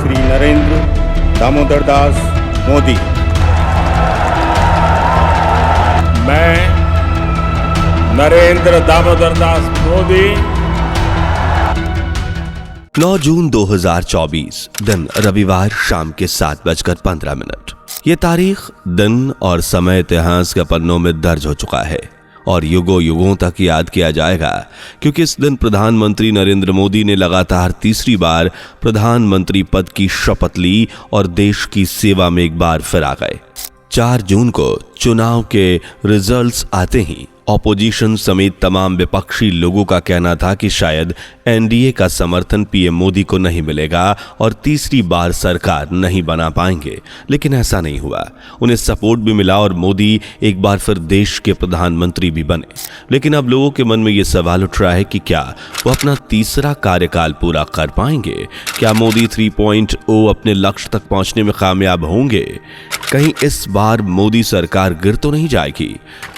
श्री नरेंद्र दामोदर दास मोदी। मैं नरेंद्र दामोदर दास मोदी 9 जून 2024 दिन रविवार शाम के 7:15। ये तारीख, दिन और समय इतिहास के पन्नों में दर्ज हो चुका है और युगों युगों तक याद किया जाएगा, क्योंकि इस दिन प्रधानमंत्री नरेंद्र मोदी ने लगातार तीसरी बार प्रधानमंत्री पद की शपथ ली और देश की सेवा में एक बार फिर आ गए। 4 जून को चुनाव के रिजल्ट्स आते ही ऑपोजिशन समेत तमाम विपक्षी लोगों का कहना था कि शायद एनडीए का समर्थन पीएम मोदी को नहीं मिलेगा और तीसरी बार सरकार नहीं बना पाएंगे, लेकिन ऐसा नहीं हुआ। उन्हें सपोर्ट भी मिला और मोदी एक बार फिर देश के प्रधानमंत्री भी बने। लेकिन अब लोगों के मन में यह सवाल उठ रहा है कि क्या वो अपना तीसरा कार्यकाल पूरा कर पाएंगे? क्या मोदी 3.0 अपने लक्ष्य तक पहुंचने में कामयाब होंगे? कहीं इस बार मोदी सरकार गिर तो नहीं जाएगी?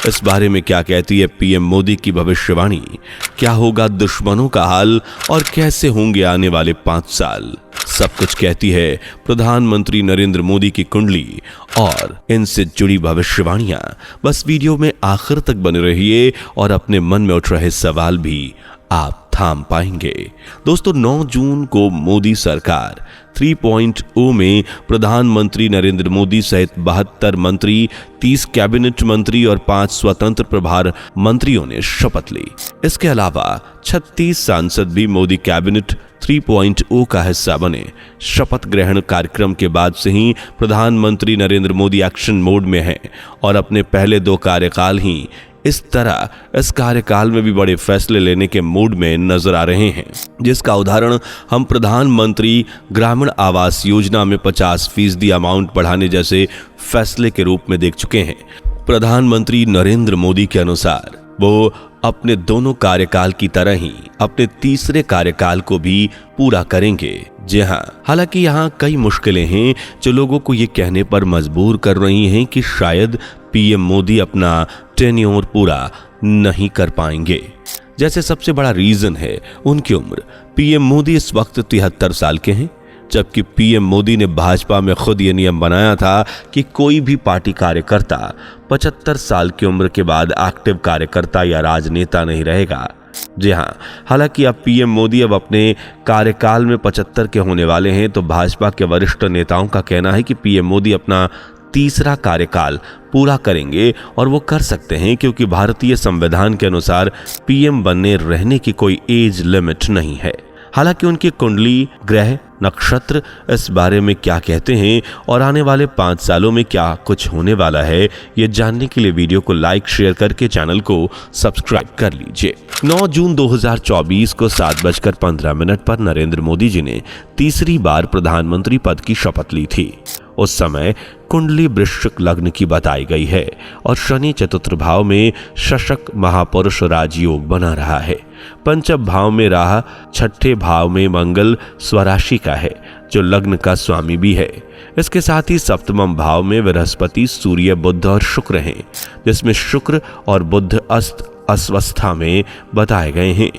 इस बारे में क्या कहती है पीएम मोदी की भविष्यवाणी? क्या होगा दुश्मनों का हाल और कैसे होंगे आने वाले 5 साल? सब कुछ कहती है प्रधानमंत्री नरेंद्र मोदी की कुंडली और इनसे जुड़ी भविष्यवाणियां। बस वीडियो में आखिर तक बने रहिए और अपने मन में उठ रहे सवाल भी आप थाम पाएंगे। दोस्तों, 9 जून को मोदी सरकार 3.0 में प्रधानमंत्री नरेंद्र मोदी सहित 72 मंत्री, 30 कैबिनेट मंत्री और 5 स्वतंत्र प्रभार मंत्रियों ने शपथ ली। इसके अलावा 36 सांसद भी मोदी कैबिनेट 3.0 का हिस्सा बने। शपथ ग्रहण कार्यक्रम के बाद से ही प्रधानमंत्री नरेंद्र मोदी एक्शन मोड में हैं और अपने पहले 2 कार्यकाल ही इस तरह इस कार्यकाल में भी बड़े फैसले लेने के मूड में नजर आ रहे हैं, जिसका उदाहरण हम प्रधानमंत्री ग्रामीण आवास योजना में 50% अमाउंट बढ़ाने जैसे फैसले के रूप में देख चुके हैं। प्रधानमंत्री नरेंद्र मोदी के अनुसार वो अपने दोनों कार्यकाल की तरह ही अपने तीसरे कार्यकाल को भी पूरा करेंगे। जी हाँ, हालांकि यहाँ कई मुश्किलें हैं जो लोगों को ये कहने पर मजबूर कर रही हैं कि शायद पीएम मोदी अपना टेन्योर पूरा नहीं कर पाएंगे। जैसे सबसे बड़ा रीजन है उनकी उम्र। पीएम मोदी इस वक्त 73 साल के हैं, जबकि पीएम मोदी ने भाजपा में खुद ये नियम बनाया था कि कोई भी पार्टी कार्यकर्ता 75 साल की उम्र के बाद एक्टिव कार्यकर्ता या राजनेता नहीं रहेगा। जी हाँ, हालांकि अब पीएम मोदी अब अपने कार्यकाल में 75 के होने वाले हैं, तो भाजपा के वरिष्ठ नेताओं का कहना है कि पीएम मोदी अपना तीसरा कार्यकाल पूरा करेंगे और वो कर सकते हैं, क्योंकि भारतीय संविधान के अनुसार पीएम बनने रहने की कोई एज लिमिट नहीं है। हालांकि उनकी कुंडली, ग्रह, नक्षत्र इस बारे में क्या कहते हैं और आने वाले 5 सालों में क्या कुछ होने वाला है, ये जानने के लिए वीडियो को लाइक शेयर करके चैनल को सब्सक्राइब कर लीजिए। 9 जून 2024 को 7:15 पर नरेंद्र मोदी जी ने तीसरी बार प्रधानमंत्री पद की शपथ ली थी। उस समय कुंडली वृश्चिक लग्न की बताई गई है और शनि चतुर्थ भाव में शशक महापुरुष राजयोग बना रहा है। पंचम भाव में राह, 6ठे भाव में मंगल स्वराशि का है, जो लग्न का स्वामी भी है। इसके साथ ही सप्तम भाव में बृहस्पति, सूर्य, बुध और शुक्र हैं, जिसमें शुक्र और बुध अस्वस्था में बताए गए हैं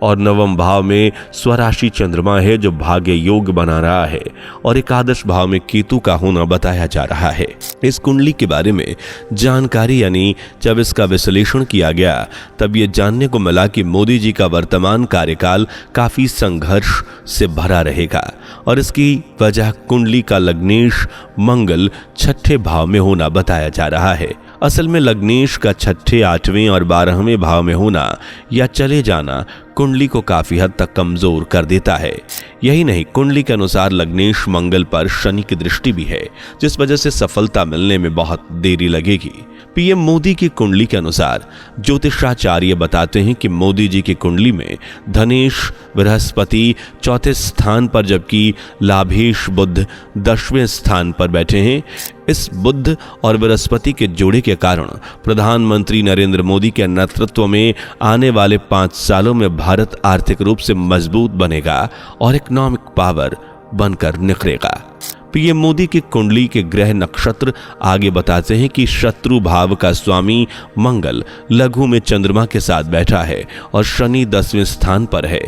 और नवम भाव में स्वराशि चंद्रमा है, जो भाग्य योग बना रहा है और एकादश भाव में केतु का होना बताया जा रहा है। इस कुंडली के बारे में जानकारी यानी जब इसका विश्लेषण किया गया तब ये जानने को मिला कि मोदी जी का वर्तमान कार्यकाल काफी संघर्ष से भरा रहेगा और इसकी वजह कुंडली का लग्नेश मंगल 6ठे भाव में होना बताया जा रहा है। असल में लग्नेश का 6ठे, 8वें और 12वें भाव में होना या चले जाना कुंडली को काफी हद तक कमजोर कर देता है। यही नहीं, कुंडली के अनुसार लग्नेश मंगल पर शनि की दृष्टि भी है, जिस वजह से सफलता मिलने में बहुत देरी लगेगी। पीएम मोदी की कुंडली के अनुसार ज्योतिषाचार्य बताते हैं कि मोदी जी की कुंडली में धनेश बृहस्पति 4थे स्थान पर, जबकि लाभेश बुध 10वें स्थान पर बैठे हैं। इस बुध और बृहस्पति के जोड़े के कारण प्रधानमंत्री नरेंद्र मोदी के नेतृत्व में आने वाले 5 सालों में भारत आर्थिक रूप से मजबूत बनेगा और इकोनॉमिक पावर बनकर निखरेगा। पीएम मोदी की कुंडली के ग्रह नक्षत्र आगे बताते हैं कि शत्रु भाव का स्वामी मंगल लघु में चंद्रमा के साथ बैठा है और शनि 10वें स्थान पर है।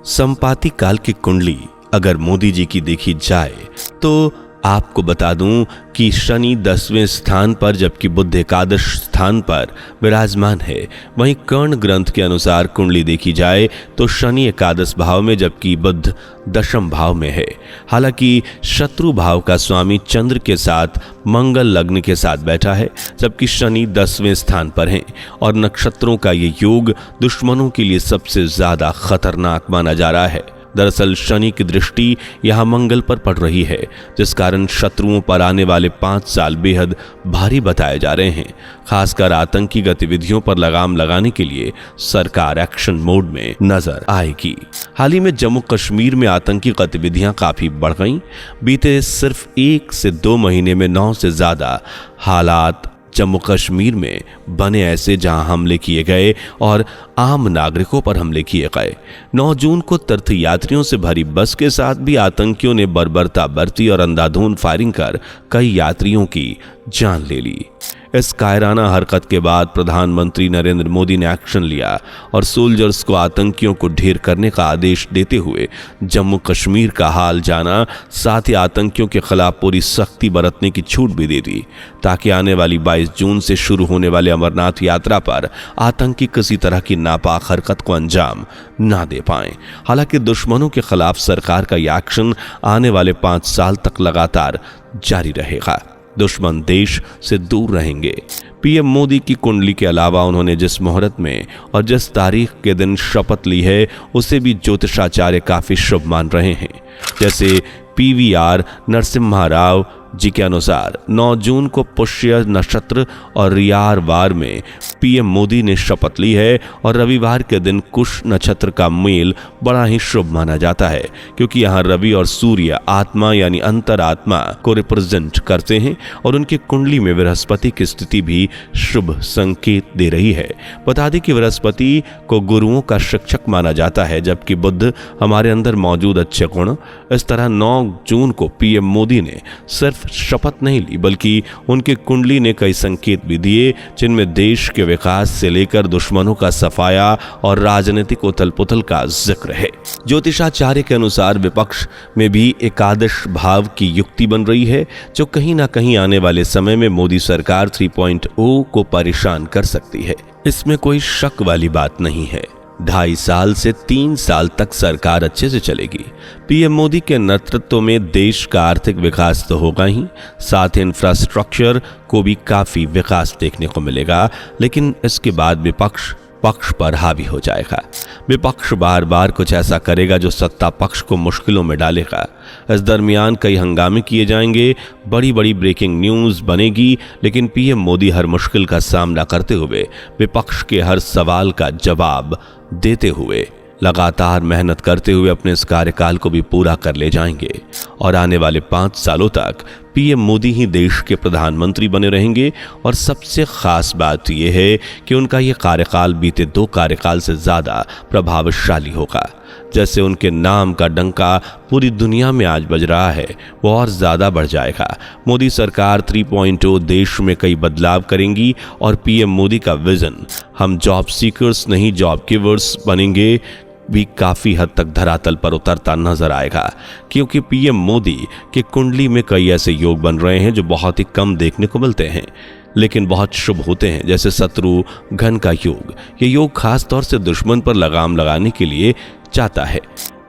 संपाति काल की कुंडली अगर मोदी जी की देखी जाए तो आपको बता दूं कि शनि 10वें स्थान पर जबकि बुध एकादश स्थान पर विराजमान है। वहीं कर्ण ग्रंथ के अनुसार कुंडली देखी जाए तो शनि एकादश भाव में जबकि बुध दशम भाव में है। हालांकि शत्रु भाव का स्वामी चंद्र के साथ मंगल लग्न के साथ बैठा है, जबकि शनि 10वें स्थान पर है और नक्षत्रों का ये योग दुश्मनों के लिए सबसे ज्यादा खतरनाक माना जा रहा है। दरअसल शनि की दृष्टि यहां मंगल पर पड़ रही है, जिस कारण शत्रुओं पर आने वाले 5 साल बेहद भारी बताए जा रहे हैं। खासकर आतंकी गतिविधियों पर लगाम लगाने के लिए सरकार एक्शन मोड में नजर आएगी। हाल ही में जम्मू कश्मीर में आतंकी गतिविधियां काफी बढ़ गईं। बीते सिर्फ 1 से 2 महीने में 9 से ज्यादा हालात जम्मू कश्मीर में बने ऐसे जहां हमले किए गए और आम नागरिकों पर हमले किए गए। 9 जून को तीर्थयात्रियों से भरी बस के साथ भी आतंकियों ने बर्बरता बरती और अंधाधुंध फायरिंग कर कई यात्रियों की जान ले ली। इस कायराना हरकत के बाद प्रधानमंत्री नरेंद्र मोदी ने एक्शन लिया और सोल्जर्स को आतंकियों को ढेर करने का आदेश देते हुए जम्मू कश्मीर का हाल जाना, साथ ही आतंकियों के खिलाफ पूरी सख्ती बरतने की छूट भी दे दी ताकि आने वाली 22 जून से शुरू होने वाले अमरनाथ यात्रा पर आतंकी किसी तरह की नापाक हरकत को अंजाम ना दे पाएं। हालांकि दुश्मनों के खिलाफ सरकार का यह एक्शन आने वाले 5 साल तक लगातार जारी रहेगा। दुश्मन देश से दूर रहेंगे। पीएम मोदी की कुंडली के अलावा उन्होंने जिस मुहूर्त में और जिस तारीख के दिन शपथ ली है उसे भी ज्योतिषाचार्य काफी शुभ मान रहे हैं। जैसे PVR नरसिम्हा राव जी के अनुसार 9 जून को पुष्य नक्षत्र और रियार वार में पीएम मोदी ने शपथ ली है और रविवार के दिन कुश नक्षत्र का मेल बड़ा ही शुभ माना जाता है, क्योंकि यहाँ रवि और सूर्य आत्मा यानी अंतरात्मा को रिप्रेजेंट करते हैं और उनकी कुंडली में बृहस्पति की स्थिति भी शुभ संकेत दे रही है। बता दें कि बृहस्पति को गुरुओं का शिक्षक माना जाता है, जबकि बुध हमारे अंदर मौजूद अच्छे गुण। इस तरह 9 जून को पीएम मोदी ने सिर्फ शपथ नहीं ली बल्कि उनकी कुंडली ने कई संकेत भी दिए, जिनमें देश के विकास से लेकर दुश्मनों का सफाया और राजनीतिक उथल पुथल का जिक्र है। ज्योतिषाचार्य के अनुसार विपक्ष में भी एकादश भाव की युक्ति बन रही है, जो कहीं ना कहीं आने वाले समय में मोदी सरकार 3.0 को परेशान कर सकती है। इसमें कोई शक वाली बात नहीं है। 2.5 साल से 3 साल तक सरकार अच्छे से चलेगी। पीएम मोदी के नेतृत्व में देश का आर्थिक विकास तो होगा ही, साथ ही इंफ्रास्ट्रक्चर को भी काफी विकास देखने को मिलेगा। लेकिन इसके बाद विपक्ष पक्ष पर हावी हो जाएगा। विपक्ष बार बार कुछ ऐसा करेगा जो सत्ता पक्ष को मुश्किलों में डालेगा। इस दरमियान कई हंगामे किए जाएंगे, बड़ी बड़ी ब्रेकिंग न्यूज बनेगी, लेकिन पीएम मोदी हर मुश्किल का सामना करते हुए विपक्ष के हर सवाल का जवाब देते हुए लगातार मेहनत करते हुए अपने इस कार्यकाल को भी पूरा कर ले जाएंगे और आने वाले 5 सालों तक पीएम मोदी ही देश के प्रधानमंत्री बने रहेंगे। और सबसे खास बात यह है कि उनका यह कार्यकाल बीते 2 कार्यकाल से ज्यादा प्रभावशाली होगा। जैसे उनके नाम का डंका पूरी दुनिया में आज बज रहा है, वो और ज्यादा बढ़ जाएगा। मोदी सरकार 3.0 देश में कई बदलाव करेंगी और पीएम मोदी का विजन हम जॉब सीकर्स नहीं जॉब गिवर्स बनेंगे भी काफी हद तक धरातल पर उतरता नजर आएगा, क्योंकि पीएम मोदी की कुंडली में कई ऐसे योग बन रहे हैं जो बहुत ही कम देखने को मिलते हैं लेकिन बहुत शुभ होते हैं। जैसे शत्रु घन का योग, ये योग खास तौर से दुश्मन पर लगाम लगाने के लिए चाहता है।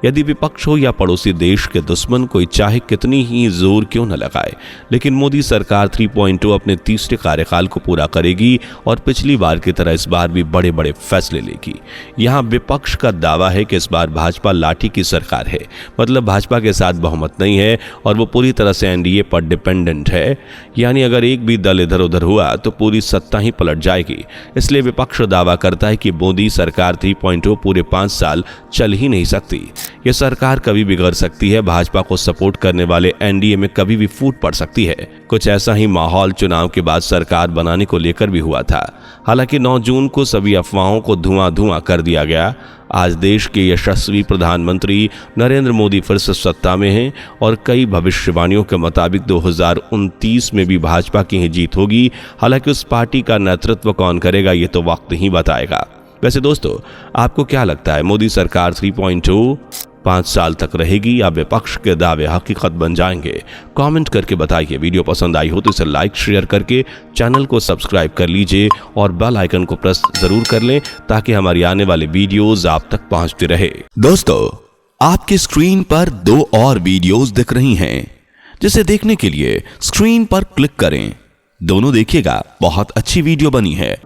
यदि विपक्ष हो या पड़ोसी देश के दुश्मन, कोई चाहे कितनी ही जोर क्यों न लगाए, लेकिन मोदी सरकार 3.0 अपने तीसरे कार्यकाल को पूरा करेगी और पिछली बार की तरह इस बार भी बड़े बड़े फैसले लेगी। यहाँ विपक्ष का दावा है कि इस बार भाजपा लाठी की सरकार है, मतलब भाजपा के साथ बहुमत नहीं है और वो पूरी तरह से एनडीए पर डिपेंडेंट है। यानी अगर एक भी दल इधर उधर हुआ तो पूरी सत्ता ही पलट जाएगी। इसलिए विपक्ष दावा करता है कि मोदी सरकार 3.0 पूरे 5 साल चल ही नहीं सकती। यह सरकार कभी बिगड़ सकती है, भाजपा को सपोर्ट करने वाले एनडीए में कभी भी फूट पड़ सकती है। कुछ ऐसा ही माहौल चुनाव के बाद सरकार बनाने को लेकर भी हुआ था। हालांकि 9 जून को सभी अफवाहों को धुआं कर दिया गया। आज देश के यशस्वी प्रधानमंत्री नरेंद्र मोदी फिर से सत्ता में हैं और कई भविष्यवाणियों के मुताबिक 2029 में भी भाजपा की ही जीत होगी। हालांकि उस पार्टी का नेतृत्व कौन करेगा ये तो वक्त ही बताएगा। वैसे दोस्तों, आपको क्या लगता है, मोदी सरकार 3.0 5 साल तक रहेगी या विपक्ष के दावे हकीकत बन जाएंगे? कमेंट करके बताइए। वीडियो पसंद आई हो तो इसे लाइक शेयर करके चैनल को सब्सक्राइब कर लीजिए और बेल आइकन को प्रेस जरूर कर लें ताकि हमारी आने वाली वीडियोस आप तक पहुंचती रहे। दोस्तों, आपकी स्क्रीन पर 2 और वीडियोस दिख रही हैं, जिसे देखने के लिए स्क्रीन पर क्लिक करें। दोनों देखिएगा, बहुत अच्छी वीडियो बनी है।